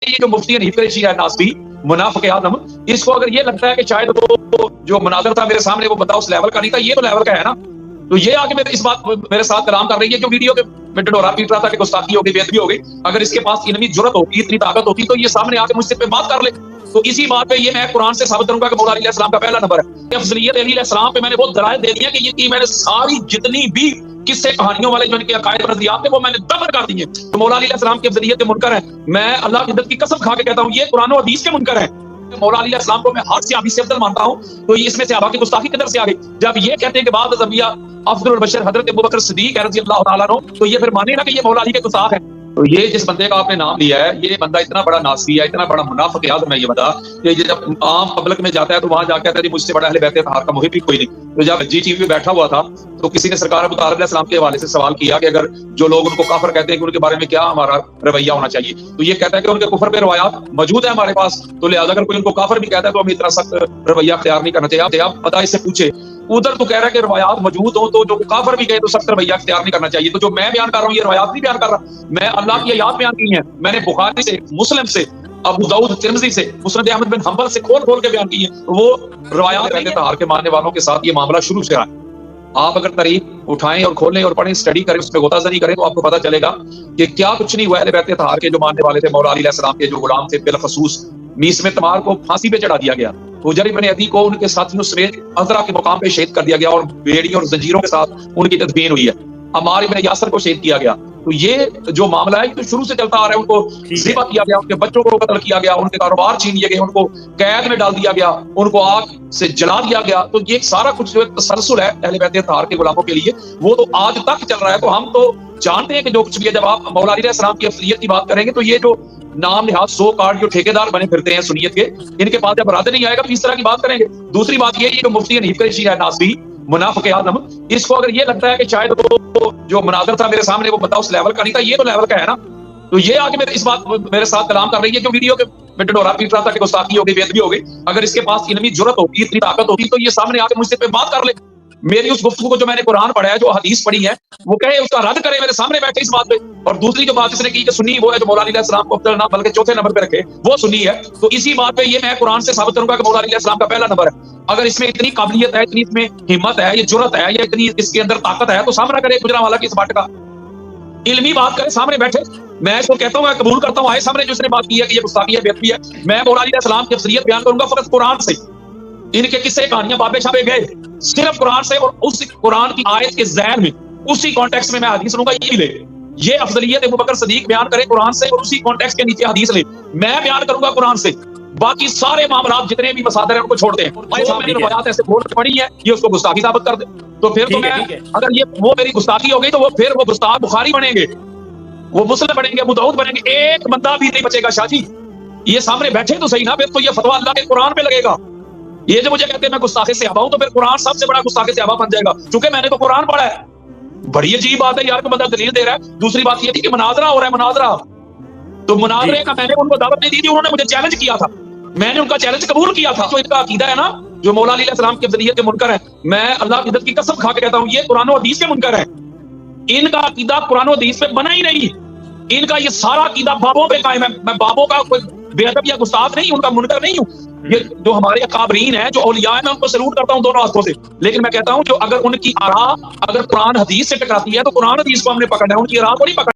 یہ جو مفتی حنیف قریشی ہے ناسبی منافق آدم، اس کو اگر یہ لگتا ہے کہ شاید وہ جو مناظر تھا میرے سامنے وہ بندہ اس لیول کا نہیں تھا، یہ تو لیول کا ہے نا، تو یہ آگے میرے ساتھ کلام کر رہی ہے جو ویڈیو کے میں ڈنڈورا پیٹ رہا تھا کہ گستاخی ہو گئی، بے ادبی ہو گئی، اگر اس کے پاس اتنی جرت ہوتی، اتنی طاقت ہوتی تو یہ سامنے آ کے مجھ سے پہ بات کر لے۔ تو اسی بات پہ یہ میں قرآن سے ثابت کروں گا کہ مولا علی علیہ السلام کا پہلا نمبر ہے افضلیت علی علیہ السلام پہ۔ میں نے وہ دلائل دے دیا کہ یہ میں نے ساری جتنی بھی قصے کہانیوں والے جو ان کے عقائد اور نظریات تھے وہ میں نے دفن کر دیے۔ تو مولا علی علیہ السلام کی افضلیت کے منکر ہیں، میں اللہ کی عزت کی قسم کھا کے کہتا ہوں یہ قرآن و حدیث کے منکر ہیں۔ مولا علی علیہ السلام کو میں ہر صحابی سے افضل مانتا ہوں، تو اس میں صحابہ کی گستاخی کدھر سے آ گئی؟ جب یہ کہتے ہیں کہ بعد از انبیاء افضل البشر حضرت ابوبکر صدیق رضی اللہ تعالیٰ عنہ، تو یہ پھر مانے نا کہ یہ مولا علی کے گستاخ ہیں۔ تو یہ جس بندے کا آپ نے نام لیا ہے، یہ بندہ اتنا بڑا ناصبی ہے، اتنا بڑا منافق آدم ہے یہ بندہ، کہ یہ جب عام پبلک میں جاتا ہے تو وہاں جا کے کہتا ہے مجھ سے بڑا اہل بیت اطہار کا محب بھی کوئی نہیں۔ تو جب جی ٹی وی پہ بیٹھا ہوا تھا تو کسی نے سرکار ابو طالب علیہ السلام کے حوالے سے سوال کیا کہ اگر جو لوگ ان کو کافر کہتے ہیں کہ ان کے بارے میں کیا ہمارا رویہ ہونا چاہیے، تو یہ کہتا ہے کہ ان کے کفر پہ روایات موجود ہیں ہمارے پاس، تو لہٰذا اگر کوئی ان کو کافر بھی کہتا ہے تو ہمیں اتنا سخت رویہ اختیار نہیں کرنا چاہیے۔ آپ پتہ اس سے پوچھے، ادھر تو کہہ رہا ہے کہ روایات موجود ہوں تو جو کافر بھی کہے تو سخت رویہ اختیار نہیں کرنا چاہیے۔ تو جو میں بیان کر رہا ہوں یہ روایات نہیں بیان کر رہا، میں اللہ کی آیات بیان کی ہیں، میں نے بخاری سے، مسلم سے، ابو داؤد ترمذی سے، مسند احمد بن حنبل سے کھول کے بیان کی ہیں۔ وہ روایات بیت اطہار کے ماننے والوں کے ساتھ یہ معاملہ شروع سے رہا ہے۔ آپ اگر تاریخ اٹھائیں اور کھولیں اور پڑھیں، اسٹڈی کریں، اس پہ غوطہ زنی کریں تو آپ کو پتہ چلے گا کہ کیا کچھ نہیں ہوا۔ اہل بیت اطہار کے جو ماننے والے تھے، مولا علی علیہ السلام کے جو غلام تھے، بالخصوص میس میں تمار کو پھانسی پہ چڑھا دیا گیا، حجر ابن عدی کو ان کے ساتھیوں سمیت عذرا کے مقام پہ شہید کر دیا گیا، اور بیڑیوں اور زنجیروں کے ساتھ ان کی تدفین ہوئی ہے۔ عمار ابن یاسر کو شہید کیا گیا۔ تو یہ جو معاملہ ہے یہ تو شروع سے چلتا آ رہا ہے۔ ان کو ذبح کیا گیا، ان کے بچوں کو قتل کیا گیا، ان کے کاروبار چھین لیے گئے، ان کو قید میں ڈال دیا گیا، ان کو آگ سے جلا دیا گیا۔ تو یہ سارا کچھ جو تسلسل ہے اہل بیت اطہار کے غلاموں کے لیے، وہ تو آج تک چل رہا ہے۔ تو ہم تو جانتے ہیں کہ جو کچھ بھی ہے، جب آپ مولا علی علیہ السلام کی افضلیت کی بات کریں گے تو یہ جو نام نہاد سو کارڈ جو ٹھیکیدار بنے پھرتے ہیں سنیت کے، ان کے پاس جب رد نہیں آئے گا تو اس طرح کی بات کریں گے۔ دوسری بات یہ جو مفتی حنیف قریشی ہے ناسبی منافق آدم، اس کو اگر یہ لگتا ہے کہ شاید وہ جو مناظر تھا میرے سامنے وہ بندہ اس لیول کا نہیں تھا، یہ تو لیول کا ہے نا، تو یہ آگے میرے ساتھ کلام کر رہی ہے جو ویڈیو کے میں ڈنڈورا پیٹ رہا تھا کہ گستاخی ہو گئی، بے ادبی ہو گئی، اگر اس کے پاس اتنی جرت ہوتی، اتنی طاقت ہوتی تو یہ سامنے آ کے مجھ سے پہ بات کر لے۔ میری اس گفتگو کو جو میں نے قرآن پڑھا ہے، جو حدیث پڑھی ہے، وہ کہے اس کا رد کرے، میرے سامنے بیٹھے اس بات پہ۔ اور دوسری جو بات اس نے کی کہ سنی وہ ہے جو مولا علی علیہ السلام کو افضل نہ بلکہ چوتھے نمبر پہ رکھے، وہ سنی ہے۔ تو اسی بات پہ یہ میں قرآن سے ثابت کروں گا کہ مولا علی علیہ السلام کا پہلا نمبر ہے۔ اگر اس میں اتنی قابلیت ہے، اتنی اس میں ہمت ہے، یہ جرت ہے، یہ اتنی اس کے اندر طاقت ہے، تو سامنا کرے گجرانوالہ کی اس بات کا، علمی بات کرے، سامنے بیٹھے۔ میں اس کو کہتا ہوں، میں قبول کرتا ہوں، آئے سامنے جو اس نے بات کی ہے کہ یہ گستاخی ہے، بے ادبی ہے۔ میں مولا علی علیہ السلام کی افضلیت بیان کروں گا فقط قرآن سے، ان کے قصے کہانیاں بابے شابے گئے صرف قرآن سے، اور اس قرآن کی آیت کے ذیل میں اسی کانٹیکس میں حدیث لوں گا۔ یہ لے یہ افضلیت ابوبکر صدیق بیان کرے قرآن سے، اور اسی کانٹیکس کے نیچے حدیث لے، میں بیان کروں گا قرآن سے۔ باقی سارے معاملات جتنے بھی مصادر ہیں ان کو چھوڑتے ہیں۔ میں نے روایات ایسے کھول کے پڑھی ہے، یہ اس کو گستاخی ثابت کر دے تو پھر تو میں، اگر یہ وہ میری گستاخی ہو گئی تو وہ پھر وہ گستاخ بخاری بنیں گے، وہ مسلم بنیں گے، ابو داؤد بنیں گے، ایک بندہ بھی نہیں بچے گا۔ شاہ جی یہ سامنے بیٹھے تو صحیح نا، پھر تو یہ فتویٰ اللہ کے قرآن پہ لگے گا۔ یہ جو مجھے کہتے ہیں میں گستاخ صحابہ ہوں، تو پھر قرآن سب سے بڑا گستاخ صحابہ بن جائے گا، چونکہ میں نے تو قرآن پڑھا ہے۔ بڑی عجیب بات ہے یار، کوئی بندہ دلیل دے رہا ہے۔ دوسری بات یہ تھی کہ مناظرہ ہو رہا ہے، مناظرہ، تو مناظرے کا میں نے ان کو دعوت نہیں دی تھی، انہوں نے مجھے چیلنج کیا تھا، میں نے ان کا چیلنج قبول کیا تھا۔ تو ان کا عقیدہ ہے نا جو مولا علی علیہ السلام کی افضلیت کے منکر ہیں، میں اللہ کی عزت کی قسم کھا کے کہتا ہوں یہ قرآن و حدیث کے منکر ہیں۔ ان کا عقیدہ قرآن و حدیث پہ بنا ہی نہیں، ان کا یہ سارا عقیدہ بابوں پہ قائم ہے۔ میں بابوں کا کوئی بے ادب یا گستاخ نہیں، ان کا منکر نہیں ہوں۔ یہ جو ہمارے اکابرین ہیں، جو اولیاء ہیں، میں ان کو سلوٹ کرتا ہوں دونوں ہاتھوں سے، لیکن میں کہتا ہوں جو اگر ان کی آراء اگر قرآن حدیث سے ٹکراتی ہے تو قرآن حدیث کو ہم نے پکڑنا ہے، ان کی آراء کو نہیں پکڑنا۔